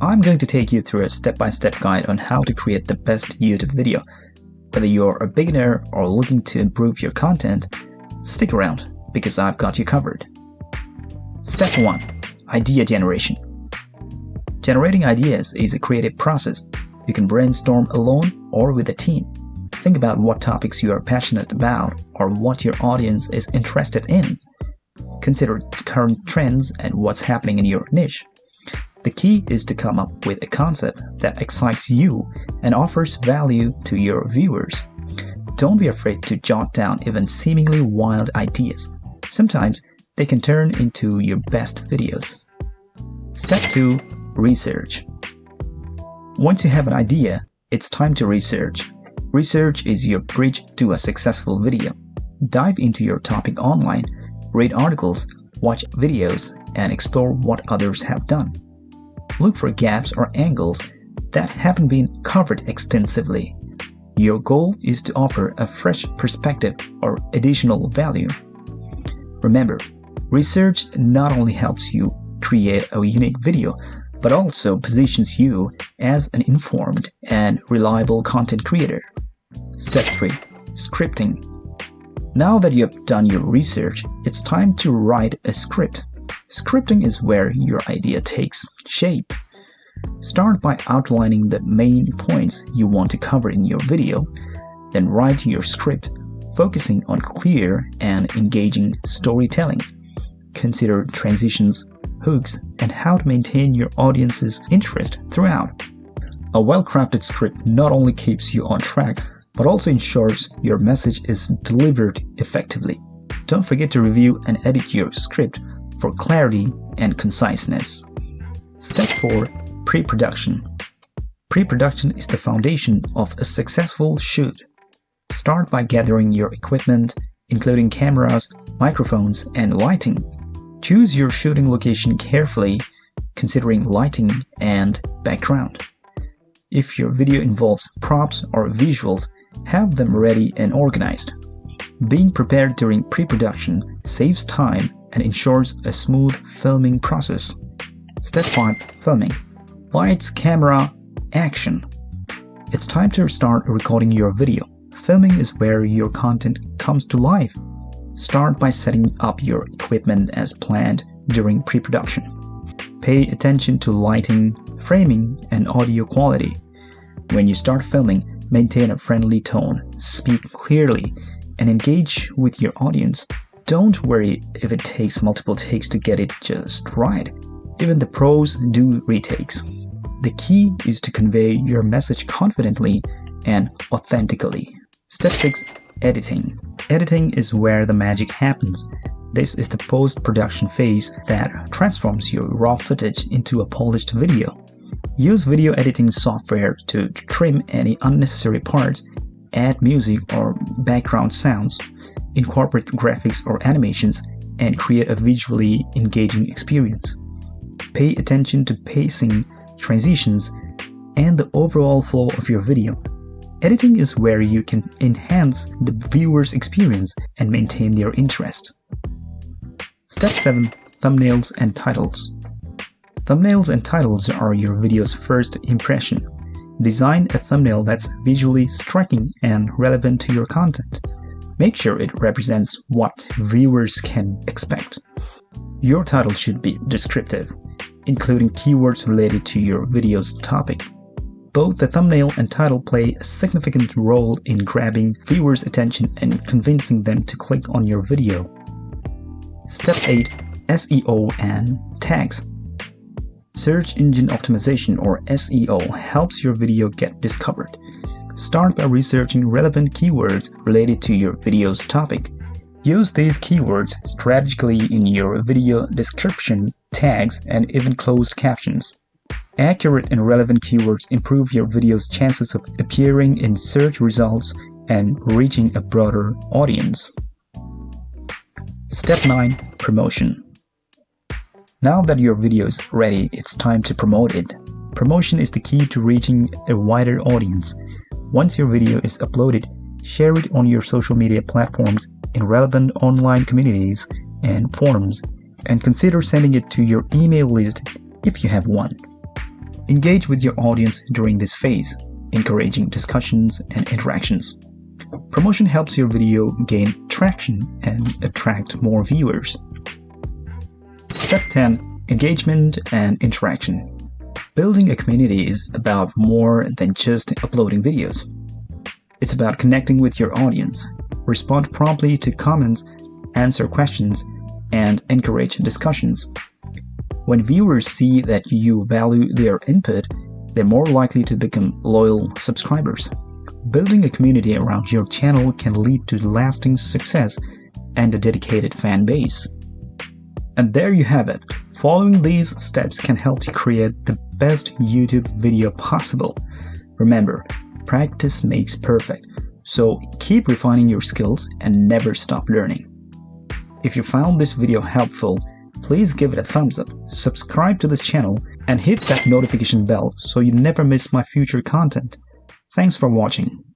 I'm going to take you through a step-by-step guide on how to create the best YouTube video. Whether you're a beginner or looking to improve your content, stick around because I've got you covered. Step 1. Idea generation. Generating ideas is a creative process. You can brainstorm alone or with a team. Think about what topics you are passionate about or what your audience is interested in. Consider current trends and what's happening in your niche. The key is to come up with a concept that excites you and offers value to your viewers. Don't be afraid to jot down even seemingly wild ideas. Sometimes they can turn into your best videos. Step 2. Research. Once you have an idea, it's time to research. Research is your bridge to a successful video. Dive into your topic online, read articles, watch videos, and explore what others have done. Look for gaps or angles that haven't been covered extensively. Your goal is to offer a fresh perspective or additional value. Remember, research not only helps you create a unique video, but also positions you as an informed and reliable content creator. Step 3. Scripting. Now that you have done your research, it's time to write a script. Scripting is where your idea takes shape. Start by outlining the main points you want to cover in your video, then write your script, focusing on clear and engaging storytelling. Consider transitions, hooks, and how to maintain your audience's interest throughout. A well-crafted script not only keeps you on track, but also ensures your message is delivered effectively. Don't forget to review and edit your script for clarity and conciseness. Step 4. Pre-production. Pre-production is the foundation of a successful shoot. Start by gathering your equipment, including cameras, microphones, and lighting. Choose your shooting location carefully, considering lighting and background. If your video involves props or visuals, have them ready and organized. Being prepared during pre-production saves time and ensures a smooth filming process. Step 5. Filming. Lights, camera, action. It's time to start recording your video. Filming is where your content comes to life. Start by setting up your equipment as planned during pre-production. Pay attention to lighting, framing, and audio quality. When you start filming, maintain a friendly tone, speak clearly, and engage with your audience. Don't worry if it takes multiple takes to get it just right. Even the pros do retakes. The key is to convey your message confidently and authentically. Step 6. Editing. Editing is where the magic happens. This is the post-production phase that transforms your raw footage into a polished video. Use video editing software to trim any unnecessary parts, add music or background sounds, incorporate graphics or animations, and create a visually engaging experience. Pay attention to pacing, transitions, and the overall flow of your video. Editing is where you can enhance the viewer's experience and maintain their interest. Step 7. Thumbnails and titles. Thumbnails and titles are your video's first impression. Design a thumbnail that's visually striking and relevant to your content. Make sure it represents what viewers can expect. Your title should be descriptive, including keywords related to your video's topic. Both the thumbnail and title play a significant role in grabbing viewers' attention and convincing them to click on your video. Step 8. SEO and tags. Search engine optimization, or SEO, helps your video get discovered. Start by researching relevant keywords related to your video's topic. Use these keywords strategically in your video description, tags, and even closed captions. Accurate and relevant keywords improve your video's chances of appearing in search results and reaching a broader audience. Step 9. Promotion. Now that your video is ready, it's time to promote it. Promotion is the key to reaching a wider audience. Once your video is uploaded, share it on your social media platforms, in relevant online communities and forums, and consider sending it to your email list if you have one. Engage with your audience during this phase, encouraging discussions and interactions. Promotion helps your video gain traction and attract more viewers. Step 10. Engagement and interaction. Building a community is about more than just uploading videos. It's about connecting with your audience. Respond promptly to comments, answer questions, and encourage discussions. When viewers see that you value their input, they're more likely to become loyal subscribers. Building a community around your channel can lead to lasting success and a dedicated fan base. And there you have it. Following these steps can help you create the best YouTube video possible. Remember, practice makes perfect, so keep refining your skills and never stop learning. If you found this video helpful, please give it a thumbs up, subscribe to this channel, and hit that notification bell so you never miss my future content. Thanks for watching.